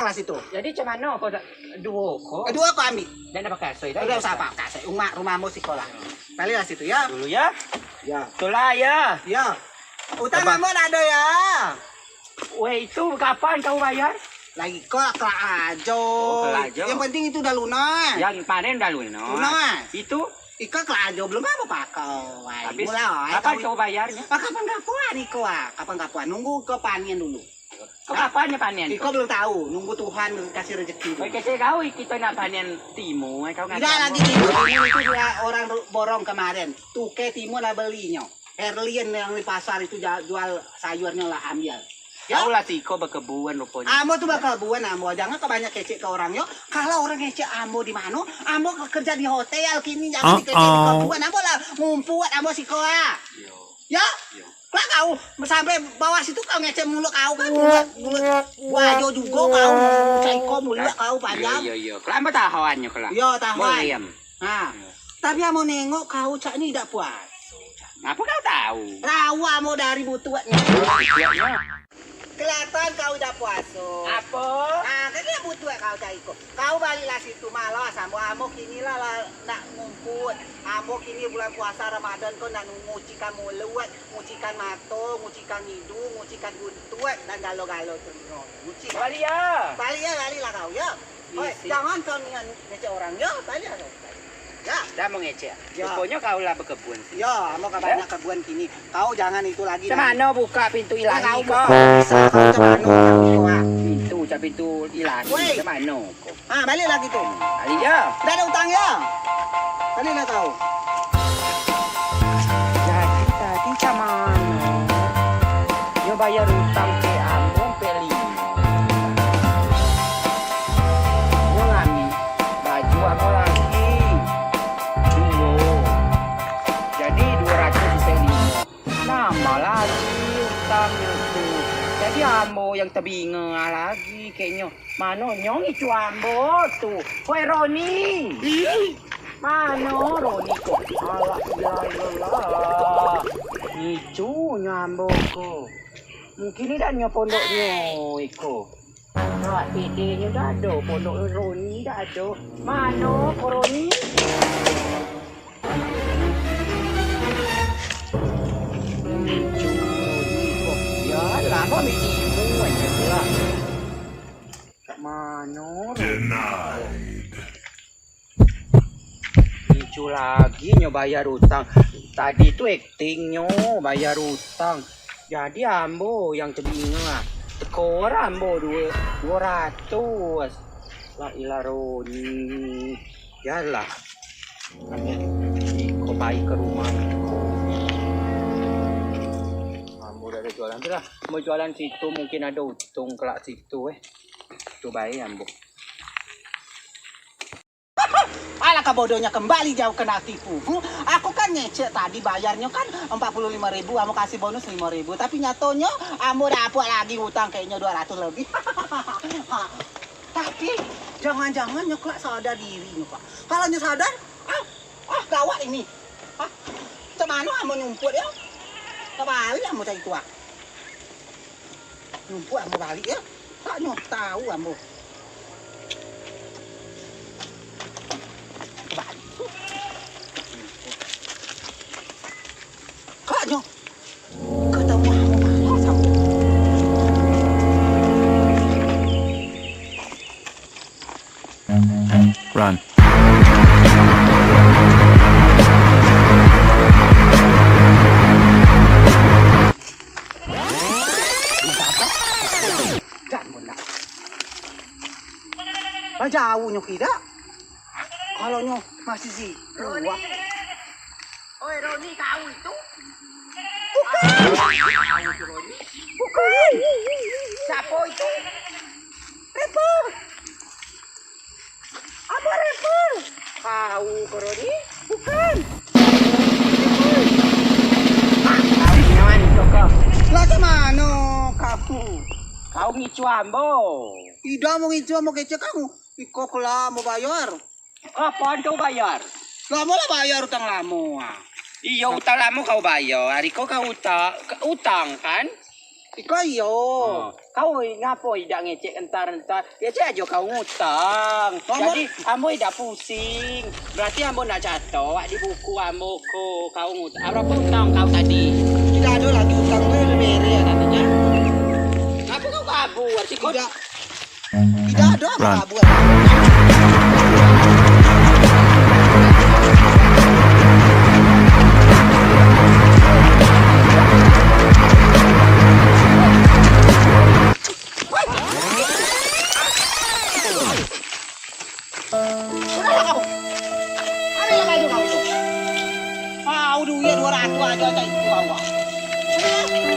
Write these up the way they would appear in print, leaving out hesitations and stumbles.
kelas itu. Jadi cuman no kau dua kok. Kedua kau ambil. Dan apa kasih? Udah usah apa kasih. Rumahmu sekolah. Balik situ ya. Dulu ya. Ya. Itulah ya. Ya. Utamamu ada ya. Weh itu kapan kau bayar? Lagi kok aja. Kelajo. Yang penting itu udah lunas. Yang panen udah lunas. Lunas. Itu Ika kelajo belum apa pak kau. habis. Mulai. Kapan kau bayarnya? Kapan kapuan Iko? Kapan kapuan? Nunggu ke panen dulu. Kau kapannya panen? Iko belum tahu. Nunggu Tuhan kasih rezeki. Kau kasih kau kita nak panen timu. Kau nggak Tidak lagi timun itu dia orang borong kemarin. Tuke timun lah belinya. Herlian yang di pasar itu jual sayurnya lah ambil. Ya? Kau lah sih kau berkebun rupanya. Amo tuh bakal buan amo. Jangan kebanyak kecek ke orangnya. Kalau orang kecek amo di mana? Amo kerja di hotel kini jangan dikecek di kebun. Amo lah ngumpul amo si koa. Ya? Lah kau sampai bawah situ kau ngecek mulu kau kan mulut wajo juga kau psycho mulut kau panjang. Iya. Kelapa tahawannya kelapa. Yo tahan. Meriam. Nah, tapi amo nengok kau cak ini tidak puas. Apa kau tahu? Tahu amo dari butuhnya. Tujuannya Kelihatan kau udah puasa. apa? Nah, kan dia butuh kau cari kok. Kau baliklah situ malas, amo kini lah nak ngumpul. Amo kini bulan puasa Ramadan kau nak ngucikan mulut, ngucikan mato, ngucikan hidung, ngucikan buntut dan galo-galo tuh. Nguci. Balik ya. Balilah kau ya. Oi, jangan kau ngecek orang ya, balik kau. Ya. Dah mau ngecek. Ya. Pokoknya kau lah berkebun. Ya, amo banyak kebun kini. Kau jangan itu lagi. Cemano buka pintu ilahi Kau kau? bisa kau cemano. Pintu, pintu ilahi. Woi. Cemano kau? Ah, balik lagi tuh. Balik ya. Tidak ada utang ya. Balilah kau. Jadi tadi cemano? Yo bayar utang ke Ambon peli. Yo ngambil baju apa lagi? Jadi 200 peli. Nama lagi utangnya tuh. Jadi ambo yang terbingung lagi kayaknya. Mano nyong itu ambo tuh. Woi Roni. Mano Roni kok. Alhamdulillah. Itu nyambo kok. Mungkin ini dah pondoknya iko. Nah, tidenya dah ada. Pondok Roni dah ada. Mano kok Roni? Lama mitimu aja pula. Mano? Denied. Lucu lagi nyo bayar utang. Tadi tuh actingnya bayar utang. Jadi ambo yang terbingung lah. Tekor ambo 200. La ilah Roni. Yalah. Iko baik ke rumah. Udah ada jualan tuh lah. Mau jualan situ mungkin ada untung kelak situ Coba ya Ambo. Alah kebodohnya kembali jauh kena tipu. Aku kan ngecek tadi bayarnya kan 45.000, kamu kasih bonus 5.000. Tapi nyatonya kamu dapat lagi hutang kayaknya 200 lebih. Tapi jangan-jangan nyoklak sadar diri nyokak. Kalau sadar, gawat ini. Cemano kamu nyumput ya? Balik kamu cari tua. Numpuk kamu balik ya. Tak nyok tahu kamu. Balik. Kak nyok. Ketemu kamu malas kamu. Run. Jauh nyok tidak. Kalau nyok masih sih. Roni. Oi Roni kau itu? Bukan. Bukan. Siapa itu? Repel. Apa Repel? Kau ke Roni? Bukan. Kau nyaman itu kau. Lah kemana kamu? Kau ngicu ambo. Tidak mau ngicu mau kecek kamu. Iko kelah mau bayar. Kapan kau bayar? Lama lah bayar utang lama. Iya utang lama kau bayar. Hari kau utang kan? Iko yo. Kau ngapo tidak ngecek entar-entar? Ngecek aja kau ngutang. Jadi ambo tidak pusing. Berarti ambo nak catat di buku ambo kau ngutang. Berapa utang kau tadi? Tidak ada lagi utang gue udah bere ya nantinya. Apa kau kabur? Si kau Tidak ada apa kabur. Udah kamu. Ada yang aja kamu tuh. Duit 200 aja itu bawa.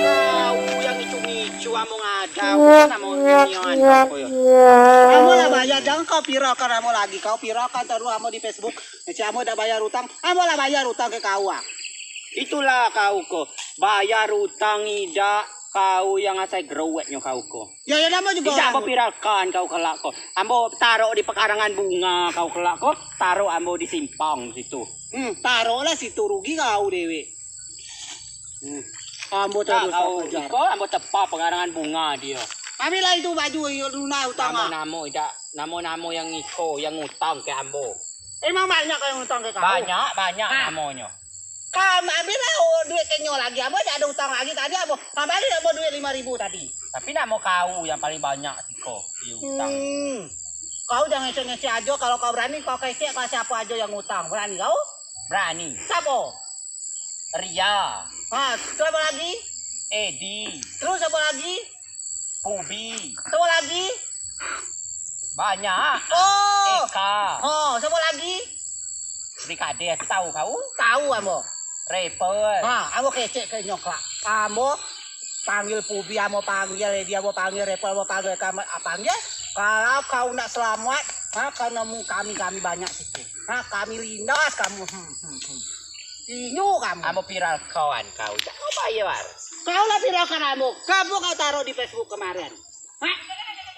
Kau yang itu amo ngadau kan amo nyon kau ya. Kamu lah bayar, jangan kau pirakan kamu lagi. Kau pirakan terus kamu di Facebook. Si kamu udah bayar utang, kamu lah bayar utang ke kau. Itulah kau ko. Bayar utang ida kau yang asai growetnya kau ko. Ya nama juga. Tidak ambo pirakan kau kelak ko. Ambo taruh di pekarangan bunga kau kelak ko. Taruh ambo di simpang situ. Taruhlah situ rugi kau dewe. Ambo terus kau kejar. ko ambo tepat pekarangan bunga dia. Ambillah itu baju lunas utang. Namo yang iko yang utang ke ambo. Emang banyak yang utang ke kau? Banyak namonya. Kamu ambillah duit kenyo lagi. Ambo ada utang lagi tadi ambo. Kembali ambo duit 5.000 tadi. Tapi namo kau yang paling banyak iko di utang. Kau jangan ngece-ngece aja. Kalau kau berani kau kece ke siapa aja yang utang. Berani kau? Berani. Siapa? Ria. Siapa lagi? Edi. Terus siapa lagi? Pubi. Siapa lagi? Banyak. Eka. Siapa lagi? Brigade tahu kau? Tahu ambo. Repel. Ambo kece ke nyokla. Ambo panggil Pubi, ambo panggil dia, ambo panggil Repel, ambo panggil kamu panggil. Kalau kau nak selamat, karena kami banyak situ. Kami lindas kamu. Inyu kamu. Ambo viral kawan kau. Kau bayar. Kau lah viralkan ambo. Kamu kau taruh di Facebook kemarin.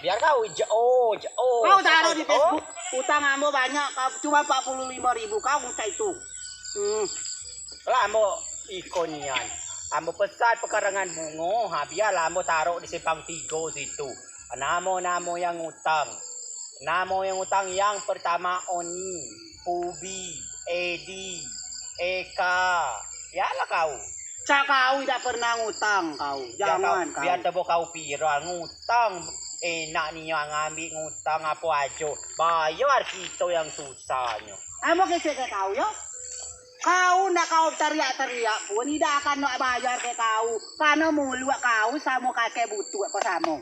Biar kau jauh. Kau taruh di Facebook. Utang ambo banyak. Cuma 45.000. Kau usah itu. Lah ambo ikonian. Ambo pesan pekarangan bunga. Biar ambo taruh di simpang 3 situ. Namo yang utang. Namo yang utang yang pertama Oni, Pubi, Edi, Eka. Yalah kau. Cak kau tidak pernah ngutang kau. Jangan kau. Biar tebo kau viral ngutang. Enak nih yang ngambil ngutang apa aja. Bayar kita yang susahnya. Amo kece ke kau yo. Kau nak kau teriak-teriak pun tidak akan nak bayar ke kau. Karena mulut kau sama kakek butuh apa sama.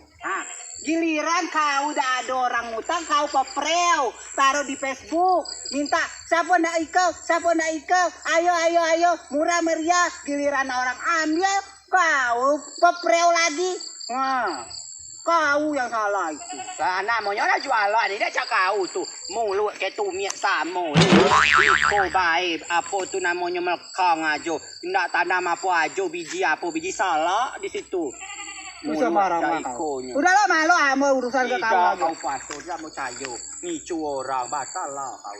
Giliran kau udah ada orang ngutang, kau pepreo, taruh di Facebook, minta siapa nak ikut, ayo, murah meriah, giliran orang ambil, kau pepreo lagi, kau yang salah itu. Sana namanya jualan, ini cak kau tuh, mulut kayak tumiak sama, iko baik, apa tuh namanya melekang aja, tidak tanam apa aja, biji salah di situ. Bisa marah kau. Udahlah malu amo urusan ke kau lagi. Kau pastor, kamu cayo, nicu orang, batal lah kau.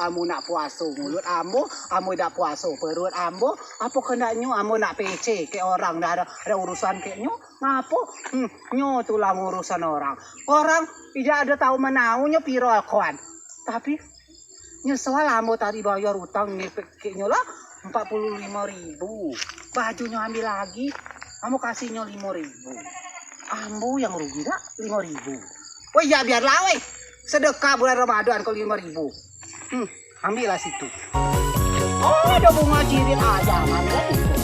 Amo nak puasa mulut amo nak puasa perut amo. Apa kenanya amo nak PC ke orang dah ada urusan ke nyo? Ngapo? Nyo tulang urusan orang. Orang tidak ada tahu menaunya piro kawan. Tapi nyesal amo tadi bayar utang ke nyo lah 45.000. Bajunya ambil lagi. Kamu kasihnya 5.000. Ambo yang rugi tak 5.000. Wah ya biarlah weh. Sedekah bulan Ramadan ke 5.000. Ambillah situ. Oh ada bunga jiril aja. Ambil itu.